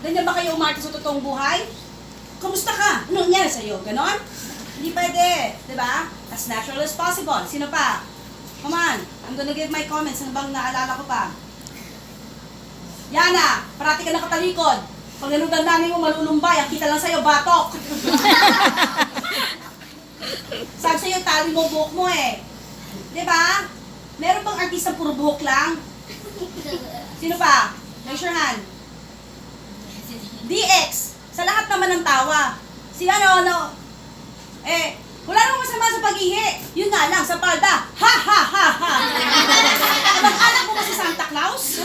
Ganyan ba kayo umarte sa totoong buhay? Kamusta ka? Anong nangyari sa'yo? Ganon? Hindi pwede. Diba? As natural as possible. Sino pa? Come on. I'm gonna give my comments. Ano bang naalala ko pa? Yana, parati ka nakatalikod. Pag nanugan namin mo malulumbay, ang kita lang sa'yo, batok. Sabi sa'yo, tali mo buhok mo eh. Diba? Meron bang artista puro buhok lang? Sino pa? Raise your hand. DX. Sa lahat naman ng tawa. Si ano, wala namang masama sa pag-ihi. Yun nga lang, sa palda. Ha, ha, ha, ha. Mag-anak mo ba si Santa Claus?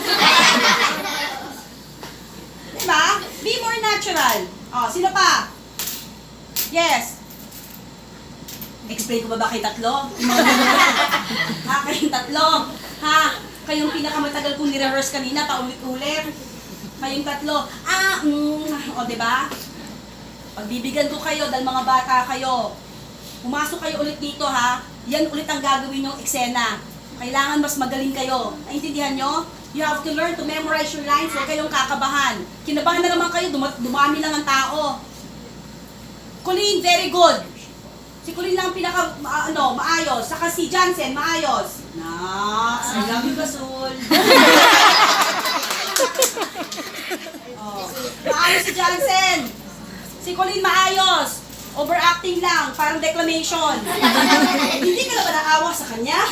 Diba? Be more natural. Oh, sino pa? Yes. Explain ko ba kayo tatlo? Ha, kayong tatlo. Ha, kayong pinakamatagal kong nire-rehearse kanina, paulit-ulit. Kayong tatlo. O, diba? Pagbibigyan ko kayo dahil mga bata kayo. Pumasok kayo ulit dito, ha? Yan ulit ang gagawin yung eksena. Kailangan mas magaling kayo. Naintindihan nyo? You have to learn to memorize your lines. Huwag kayong kakabahan. Kinabahan na naman kayo, dumami lang ang tao. Colleen, very good. Si Colleen lang ang maayos. Saka si Jansen, maayos. I love you, Basul. Maayos si Jansen. Si Colleen maayos. Overacting lang, parang declamation. Hindi ka na ba naawa sa kanya?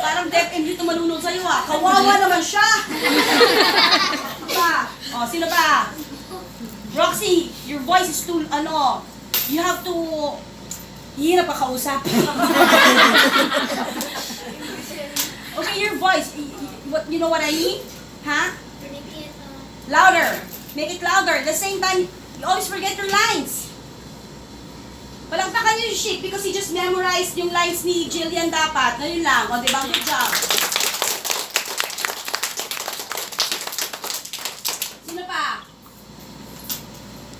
Parang deaf and mute manunod sa'yo ah. Kawawa naman siya. Sino ba? Roxy, your voice is too, you have to, hirap pa kausap. Okay, your voice, you know what I mean? Ha? Louder. Make it louder. At the same time, you always forget your lines. Palagpakan niyo yung Chic because he just memorized yung lines ni Jillian dapat. Na yun lang. O, diba? Good job. Sino pa?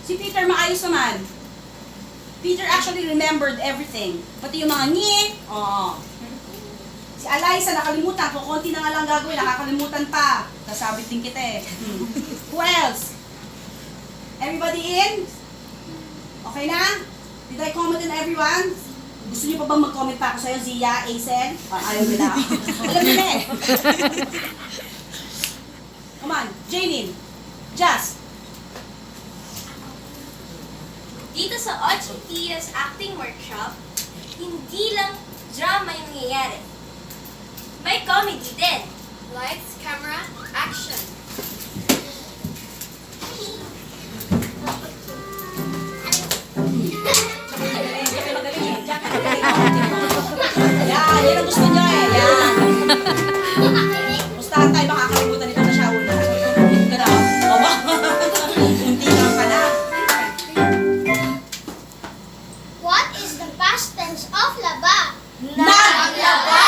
Si Peter maayos naman. Peter actually remembered everything. Pati yung mga ngi. Oo. Si Eliza nakalimutan. Kung konti na nga lang gagawin, nakakalimutan pa. Kasabit din kita eh. Who else? Everybody in? Okay na? Did I comment on everyone? Gusto niyo pa bang mag-comment pa ako sa'yo, Zia, Aisen? Ayaw nila. Alam nila eh. Come on, Janine. Just. Dito sa Ochi Tia's acting workshop, hindi lang drama yung nangyayari. May comedy din. Lights, camera, action. Yan, yan ang gusto niyo eh. Yan. Mustahan tayo, makakalimutan nito na siya una. Ganda. Oba. Hindi lang pala. What is the past tense of laba? Naglaba!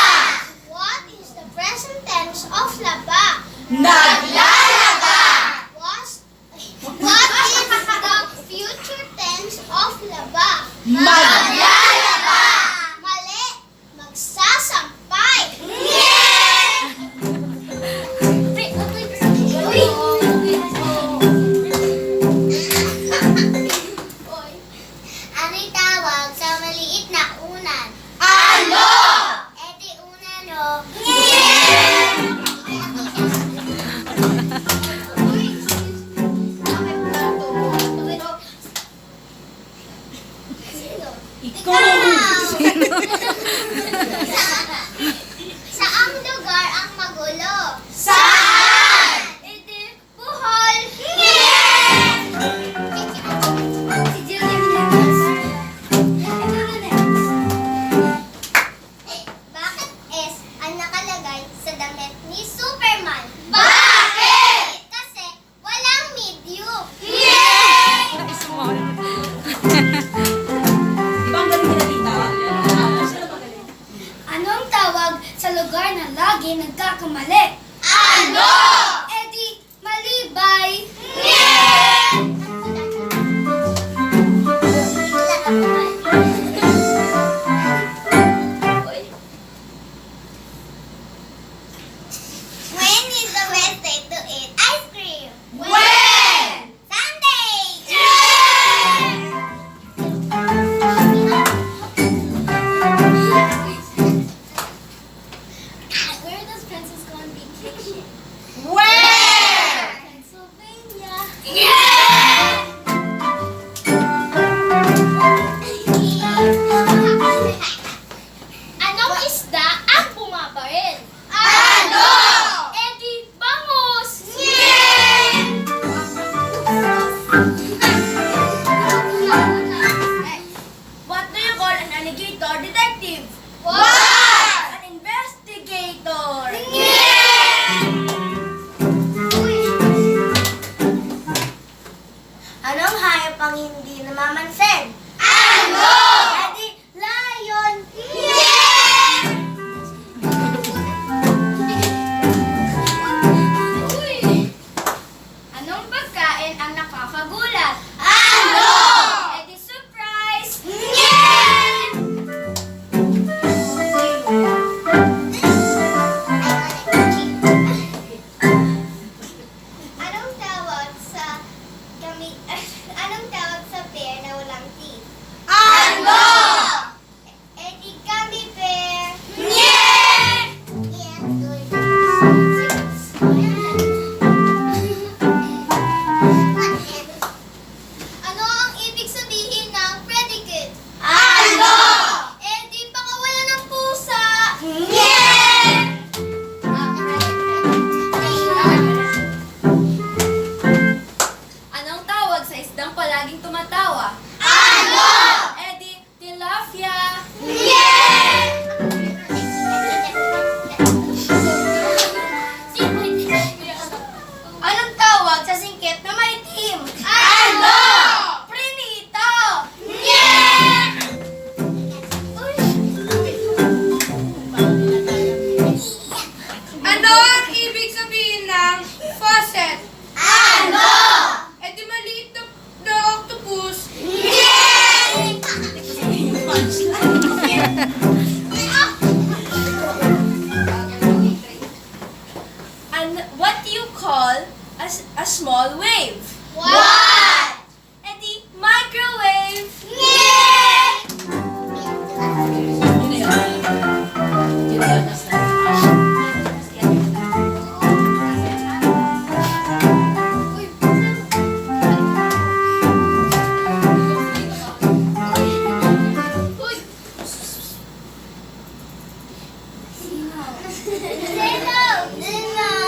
What is the present tense of laba? Nagla! ang hindi namamansin? Ano? Edi, lion! Anong pagkain ang nakakagulat? Ano? Edi surprise! Anong tawag sa anong tawag sa bear na walang teeth? Ano? Edi gummy bear! Ano ang ibig sabihin ng predicate? Ano? Edi pakawalan ng pusa! Anong tawag sa isdang palaging tumatawa? Ano? Edi tilapia! Anong tawag sa singkit na may itim? Ano? Prinito! Ano ang ibig sabihin ng faucet? Ano? Eh di maliit na octopus. And what do you call a small wave? What? Edi microwave! Hello!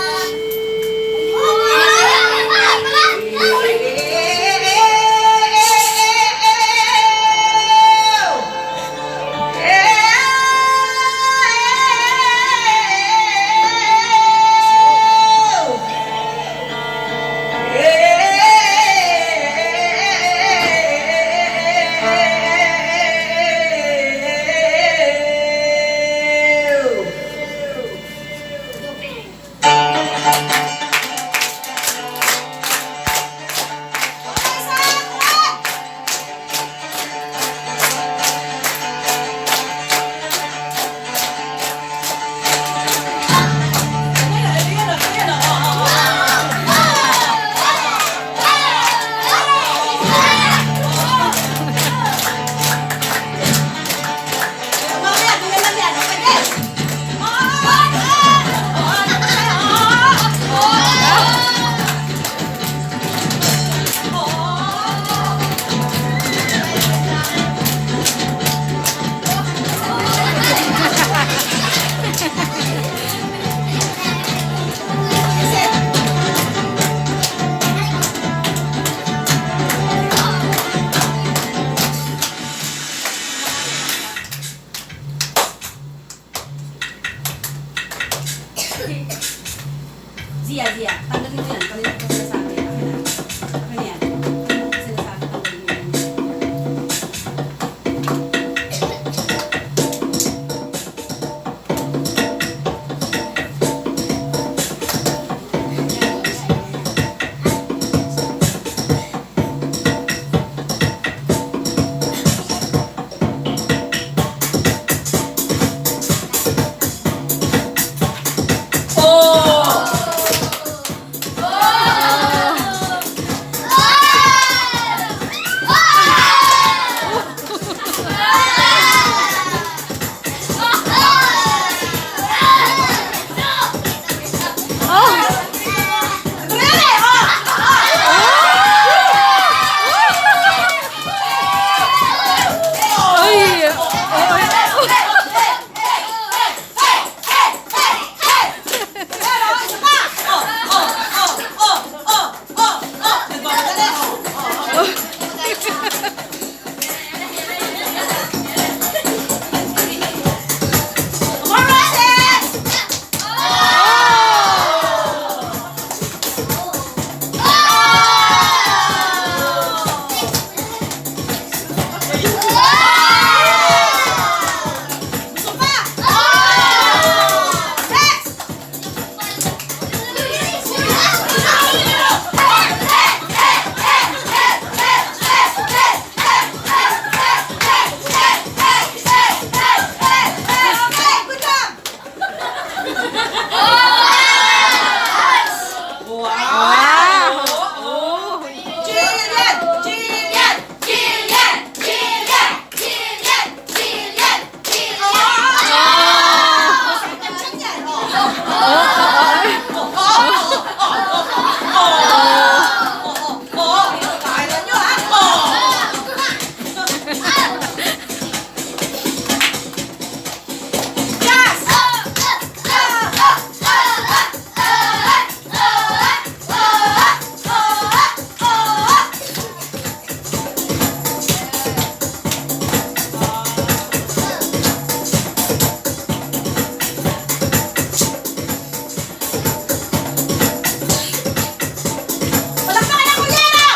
Jillian! Jillian! Jillian! Jillian! Jillian! Jillian! Palakpakan ang kulyera!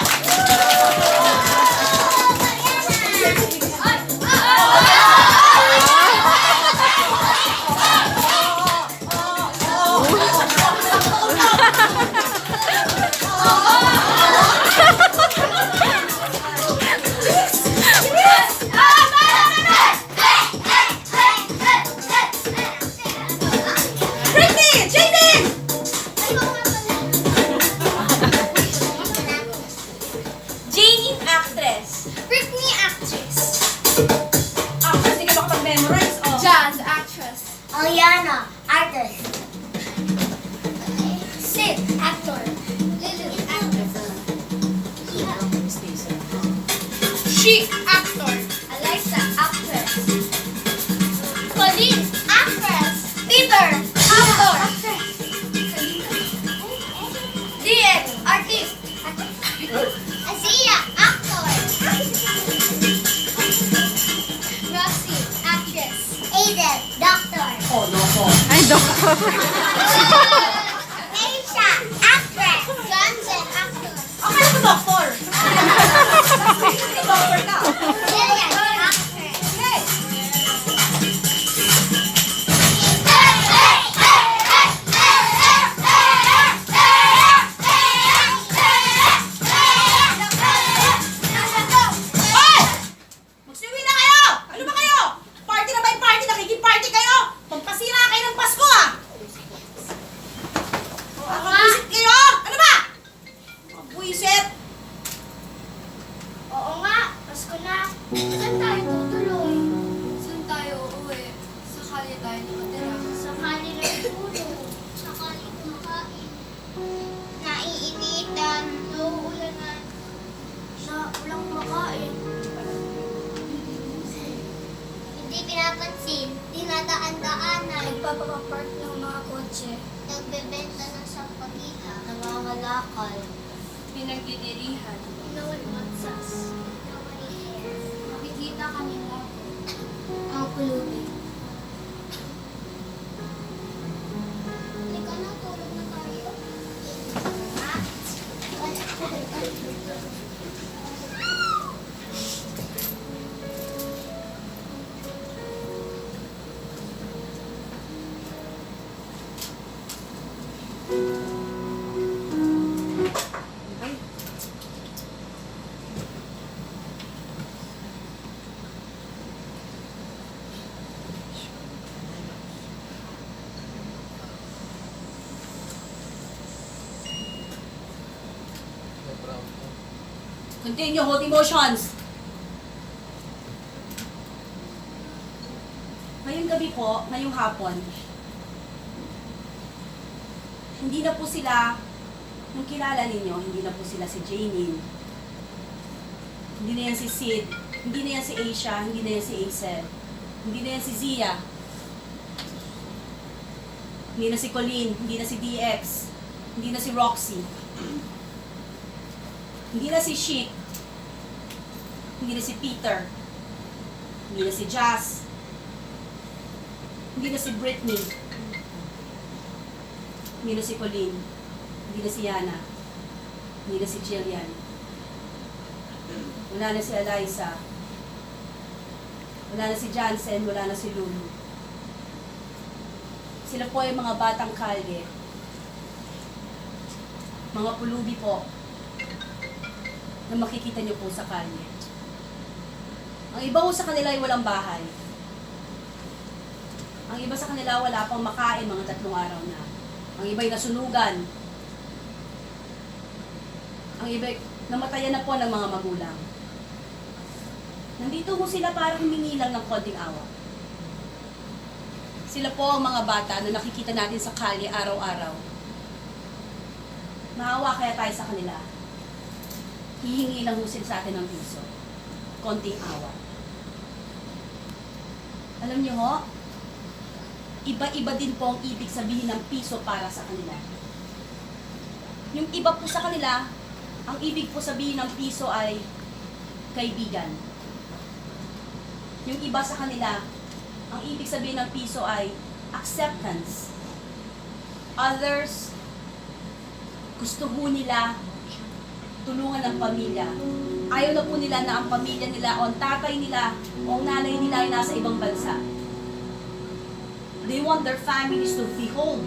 Britney! Jaden! Janie, actress. Britney, actress. Actress, di ka makapag-memorize. Oh. Jazz, actress. Aliana, artist. Sid, actor. Lulu, actress. Chic, actor. Alexa, actress. Pauline, actress. Peter, actor. Dian, artist. Asia, actor. Roxy, actress. Aiden, doctor. Oh, loko. Aisha, actress. Johnson, actor. Akala ko doktor. Doktor ka. Jillian, actress. Hey! Hoy! Magsiuwi na kayo! Ano ba kayo? Party na ba yung party? Nakikip-party kayo? Pampasira kayo ng Pasko ah! Nakakapwisit kayo? Ano ba? Nakakapwisit! Oo nga, Pasko na. Saan tayo tutuloy? Saan tayo uuwi? Sa kalye tayo nakatira. Sa kali ng tulog. Sa kali kumakain. Naiinitan. Nauulanan. Na walang kumakain. Hindi pinapansin. Dinadaan-daanan. Nagpapapark ng mga kotse. Nagbebenta ng sampagita. Nangangalakal. Pinagdidirihan. Nawalmansas. Nawaliher. Nakikita kami mo. Ang pulubi. Halika na, tulog na tayo. Ah? Continue, hold emotions. Ngayong gabi po, ngayong hapon, hindi na po sila, nung kilala ninyo, hindi na po sila si Janine. Hindi na yan si Sid, hindi na yan si Asia, hindi na yan si Aisel, hindi na yan si Zia, hindi na si Colleen, hindi na si DX, hindi na si Roxy, hindi na si Chic, hindi na si Peter, hindi na si Jazz, hindi na si Britney, hindi na si Colleen, hindi na si Yana, hindi na si Jillian, wala na si Eliza, wala na si Jansen, wala na si Lulu. Sila po ay mga batang kalye, mga pulubi po, na makikita niyo po sa kalye. Ang iba po sa kanila ay walang bahay. Ang iba sa kanila wala pang makain mga 3 araw na. Ang iba ay nasunugan. Ang ibig, namatayan na po ng mga magulang. Nandito po sila para humingi lang ng konting awa. Sila po ang mga bata na nakikita natin sa kalye araw-araw. Maawa kaya tayo sa kanila. Hihingi lang po sila sa atin ng piso. Konting awa. Alam niyo ho, iba-iba din po ang ibig sabihin ng piso para sa kanila. Yung iba po sa kanila, ang ibig po sabihin ng piso ay kaibigan. Yung iba sa kanila, ang ibig sabihin ng piso ay acceptance. Others, gusto po nila tulungan ng pamilya. Ayaw na po nila na ang pamilya nila o ang tatay nila o ang nanay nila ay nasa ibang bansa. They want their families to be home.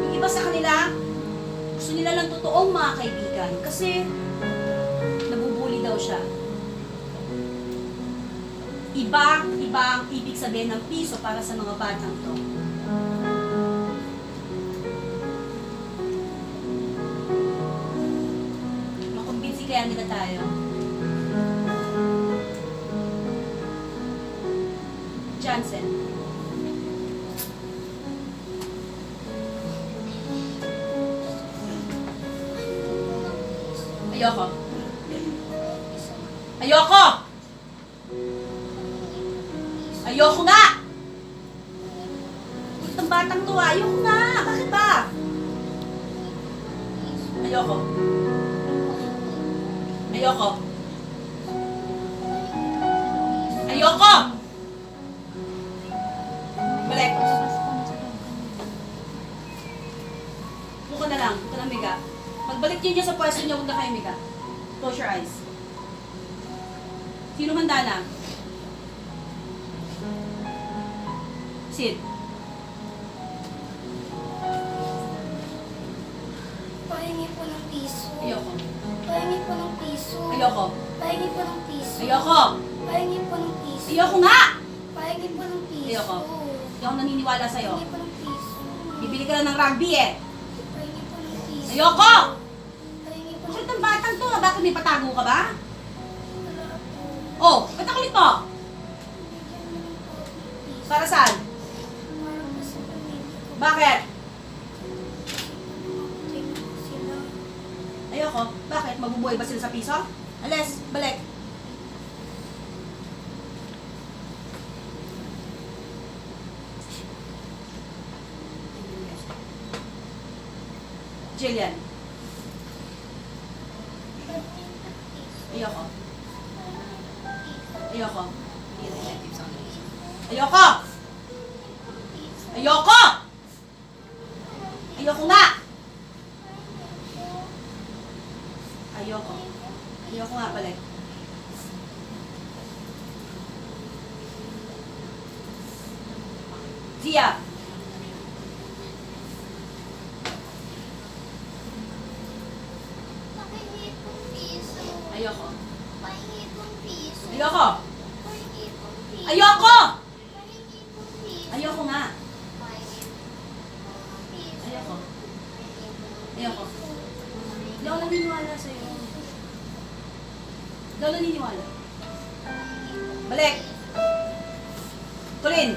Yung iba sa kanila, gusto nila lang totoong mga kaibigan kasi nabubuli daw siya. Iba ang ibig sabihin ng piso para sa mga batang to. Makumbinsi kaya nila tayo. Jansen. Ayoko. Ayoko! Ayoko nga! Itong batang to, ayoko nga! Bakit ba? Ayoko. Ayoko. Ayoko! Balik. Buka na lang. Ito lang, Miga. Pagbalik niyo sa pwesto niyo, huwag na kayo, Miga. Close your eyes. Sino handa na? Sit. Pahingi po ng piso. Ayoko. Pahingi po ng piso. Ayoko. Pahingi po ng piso. Ayoko. Pahingi po ng piso. Ayoko nga! Pahingi po ng piso. Ayoko. Hindi ako naniniwala sa'yo. Pahingi po ng piso. Bibili ka lang ng rugby eh. Pahingi po ng piso. Ayoko! Pahingi po Bakit ng ang batang to? Bakit may patago ka ba? wala po. Oh, ba't ang kulit mo? Bigyan mo lang po ng piso. Para saan? Para po sa pamilya ko. Bakit? Tingnan ko sila. Ayoko. Bakit? Mabubuhay ba sila sa piso? Alis, balik. Jillian. Ayoko. Ayoko. Ayoko! Ayoko! Ayoko nga! Ayoko. Ayoko nga balik. Zia! Pahingi pong piso. Ayoko. Pahingi pong piso. Ayoko! Pahingi pong piso. Ayoko! Pahingi pong piso. Ayoko nga. Pahingi pong piso. Ayoko. Pahingi pong Ayoko. piso. Hindi ako naniniwala sa'yo. Hindi ako naniniwala. Balik! Colin!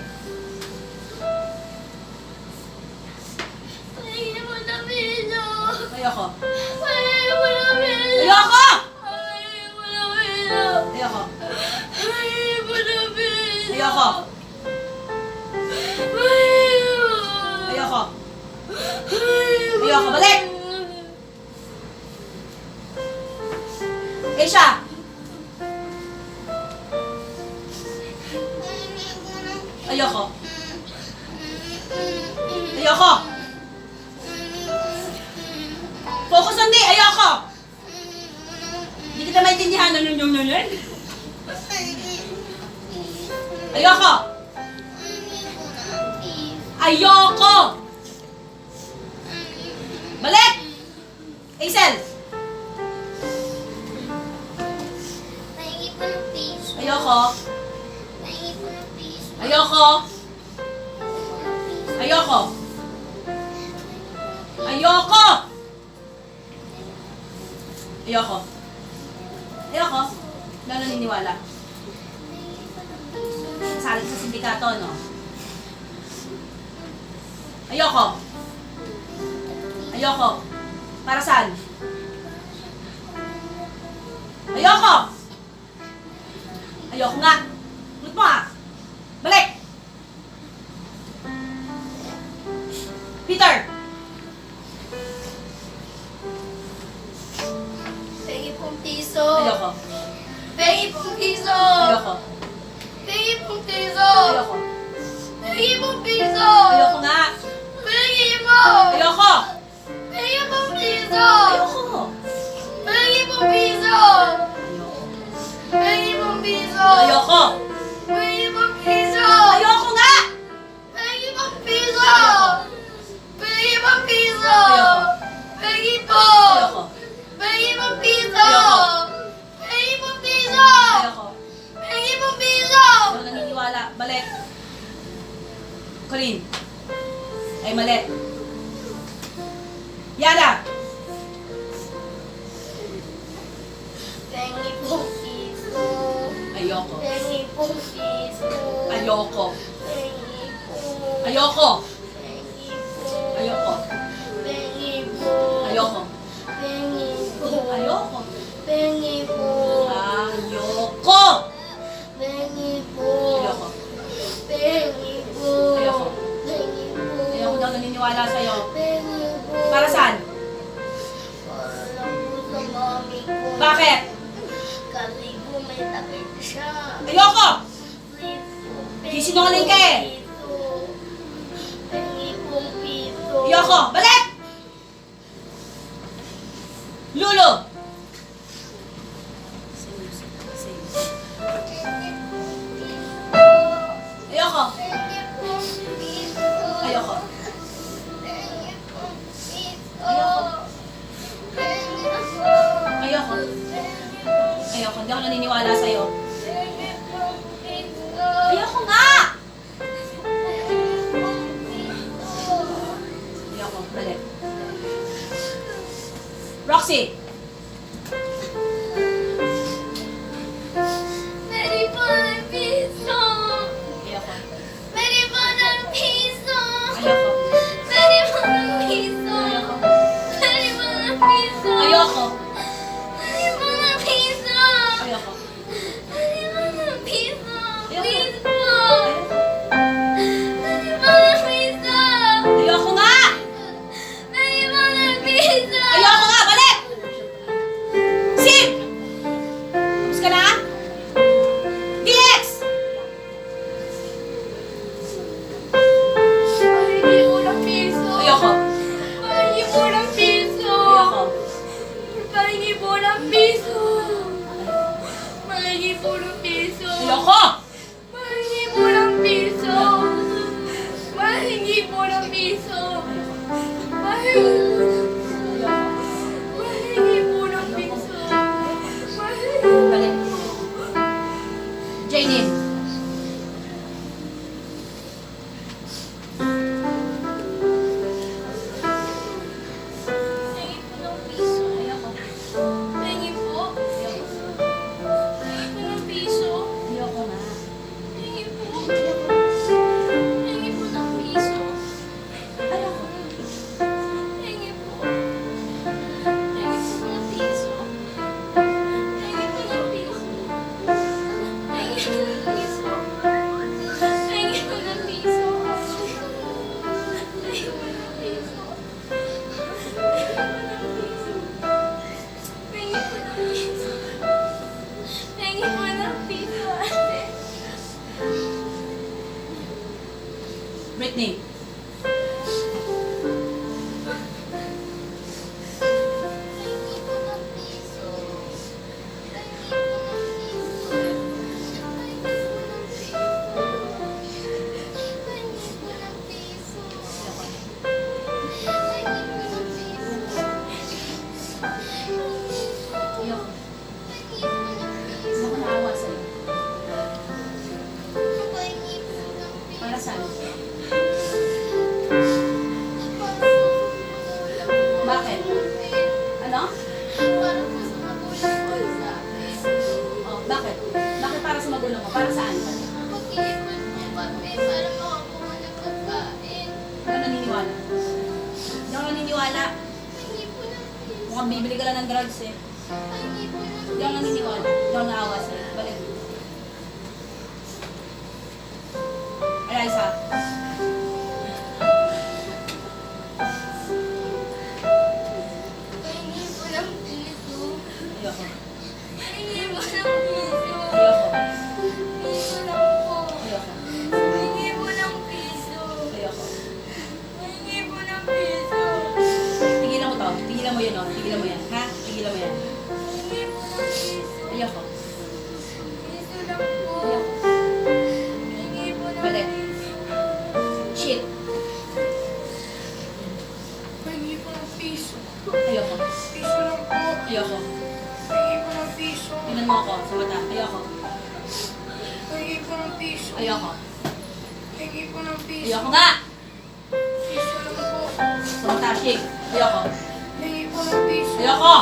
Pahingi po ng piso. Ayoko. Pahingi po ng piso. Ayoko! Pahingi po ng piso. Ayoko. Pahingi po ng piso. Ayoko. Pahingi po. Ayoko. Pahingi po. Ayoko. Balik! Aisha! Pahingi po ng Ayoko. Ayoko! Focus on me! Ayoko! Hindi kita maintindihan. Ano yun? Ayoko! Ayoko! Balik! Hazel! Pahingi po ng piso. Ayoko! Pahingi po ng piso. Ayoko! Ayoko! Pahingi Ayoko! Ayoko. Ayoko. Wala naniniwala. Sali sa sindikato, no? Ayoko. Ayoko. Para saan? Ayoko! Ayoko nga. Ulit mo ah. Balik! Peter! Pengi pong piso. Ayoko. Pengi pong piso. Ayoko. Pengi pong piso. Ayoko. Pengi pong piso. Ayoko nga. Pengi mo. Ayoko! Pengi pong piso. Ayoko! Pengi pong piso. Pengi pong piso. Ayoko! Pengi pong piso. Ayoko nga! Pengi pong piso. Pengi pong piso. Pengi po. Ayoko. Pengi pong piso. Ayoko. Pengi pong piso. Ayoko. Pengi pong piso. Ako naniniwala. Balik. Colleen. Ay, mali. Yana! Pengi pong piso. Ayoko. Pengi pong piso. Ayoko. Pengi po. Ayoko. Pengi po. Ayoko. Pengi po. Ayoko. Pengi po. Ayoko. Pengi po. Ayoko. Pengi po. Ayoko. Pengi po. Ayoko. Pengi po. Ayoko daw naniniwala sa'yo. Pengi po. Para saan? Para lang po sa mami ko. Bakit? Kasi po may takip siya. Ayoko! Please po. Sisinungaling ka eh. Pengi pong piso. Ayoko! Balik! Lulu! Ayoko! Pengi pong piso. Ayoko! Pengi pong piso. Ayoko. Pengi po. Ayoko! Ayoko, hindi ako naniniwala sa'yo. Pengi pong piso. Ayoko nga! Pengi pong piso. Ayoko, balik. Roxy! Pwede po ng piso. Ayoko. Pwede po ng piso. Ayoko. Pwede po ng piso. Ayoko. Pwede po ng piso. Ayoko. Pwede po ng piso. Ayoko. Pwede po ng piso. Ayoko. Please po. Pwede po ng piso. Ayoko nga! Pwede po ng piso. Ayoko nga! Balik! Hindi ako naniniwala. Mukhang bibili ka lang ng drugs eh. Hindi ako naniniwala. Hindi ako naawa sa'yo. Balik. Ay, isa. Pahingi po ng piso. Ayoko. Pahingi po ng piso. Ayoko. Piso lang po. Ayoko. Pahingi po ng piso. Ayoko. Pahingi po ng piso. Tigilan mo to. Tigilan mo yan, oh. Tigilan mo yan. Ha? Tigilan mo yan. Pahingi po ng piso. Ayoko. Piso lang po. Ayoko. Pahingi po ng Balik. piso. Shit. Pahingi po ng piso. Ayoko. Piso lang po. Ayoko. Pahingi po ng piso. Tingnan mo ako sa mata. Ayoko. Pahingi po ng piso. Ayoko. Pahingi po ng piso. Ayoko nga! Piso lang po. Sa mata, shake. Ayoko. Pahingi po ng piso. Ayoko!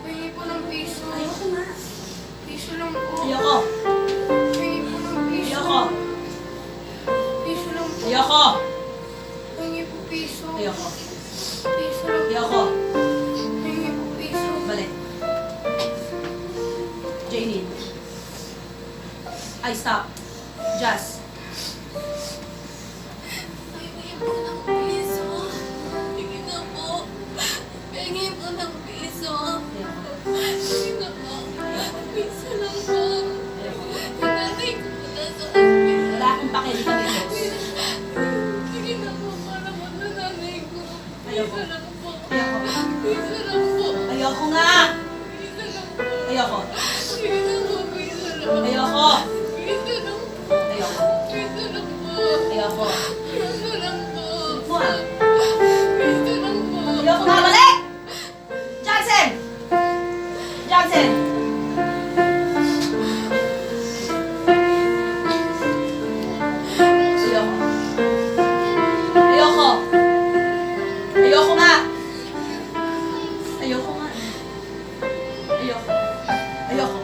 Pahingi po ng piso. Ayoko nga. Piso lang po. Ayoko. Pahingi po ng piso. Ayoko. Piso lang po. Ayoko. Pahingi po piso. Ayoko. Piso lang po. Ayoko. Pahingi po piso. Balik. Janine. I stop. Just. Pahingi po ng piso. Sige na po. Pahingi po ng piso. Ayoko. Sige na po. Piso lang po. Ayoko. Nanay ko po nasa hospital. Wala akong pakili kami boss. Sige na po para po na nanay ko. Ayoko. Piso lang po. Ayoko. Piso lang po. Ayoko nga! Piso lang po. Ayoko. Sige na po. Piso lang. Ayoko. Piso lang po. Ayoko. Piso lang po. Ayoko. Piso lang po. Mo ah. Piso lang po. Ayoko nga. Balik! Johnson! Johnson! Ayoko. Ayoko. Ayoko nga. Ayoko nga. Ayoko. Ayoko.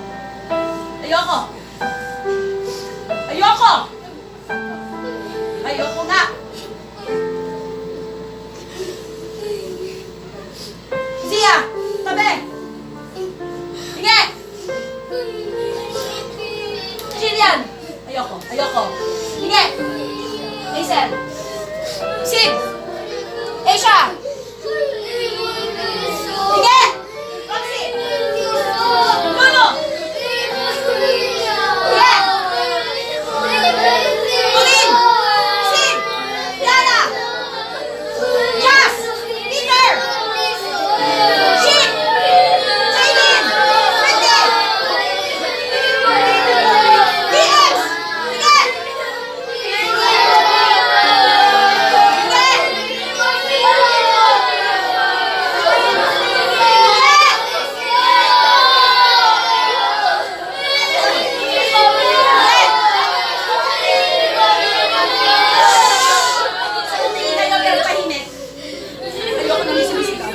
Ayoko. Ayoko. Ayoko nga. Zia! Tabi! Sige! Jillian! Ayoko. Ayoko. Sige! Hazel! Sid! Asia! Sige! Roxy! Lulu! Colleen! Sid! Diana! Jazz! Peter! Shin! Jaylin! Wendy! DS! Sige! Hindi kayo pero tahimik. Ayoko na may sumisigaw.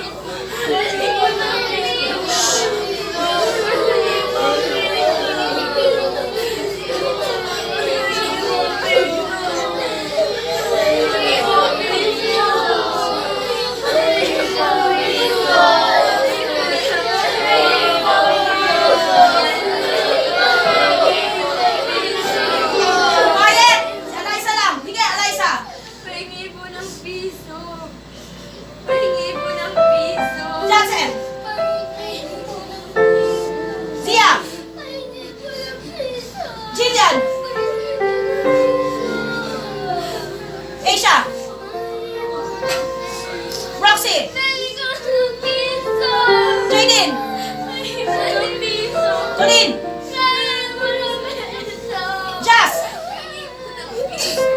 Quiet! Si Eliza lang. Sige, Eliza. Pahingi po ng piso. Pahingi po ng piso. Johnson. Pahingi po ng piso. Zia. Pahingi po ng piso. Jillian. Asia. Roxy. Pahingi ko ng piso. Jaylin. Pahingi po ng piso. Colleen. Pahingi po ng piso. Jazz. Pahingi po ng piso.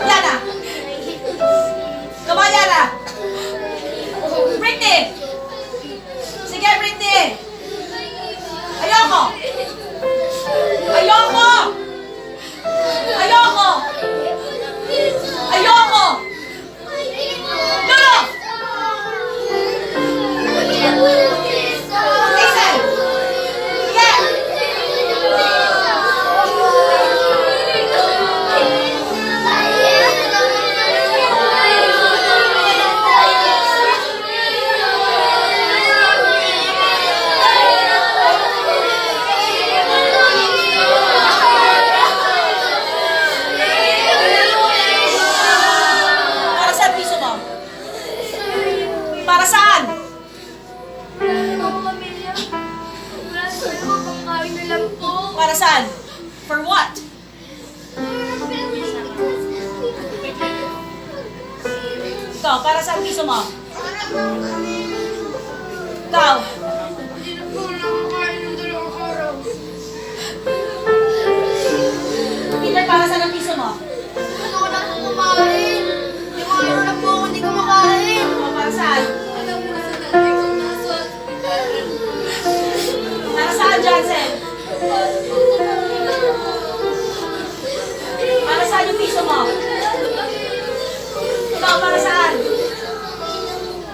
Yana. Kabayana. Britney. Sige, Britney. Ayoko. Ayoko. Ayoko. Ayoko. Lulu. Hazel. Sige. Ikaw, para saan piso mo? Ikaw. Hindi na po nakakain ng 2 araw. Peter, para saan ang piso mo? Ano ko na po kumain? 5 araw na po ako hindi kumakain. O, para saan? Alam mo sa nanay ko nasa hospital. Para saan, Johnson? Para saan yung piso mo? Ikaw, para saan?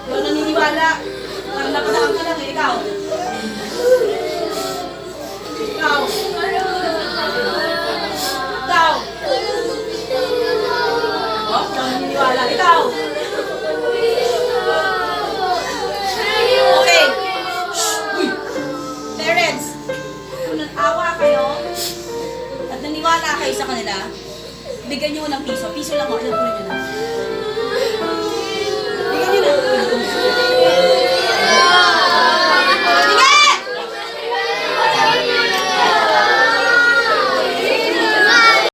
Ikaw naniniwala. Parang napadaan ka lang eh. Ikaw. Ikaw. Ikaw. Oh, ikaw naniniwala. Ikaw. Okay. Shh. Uy. Parents, kung nag-awa kayo at naniwala kayo sa kanila, bigyan nyo ng piso. Piso lang ako. Ano po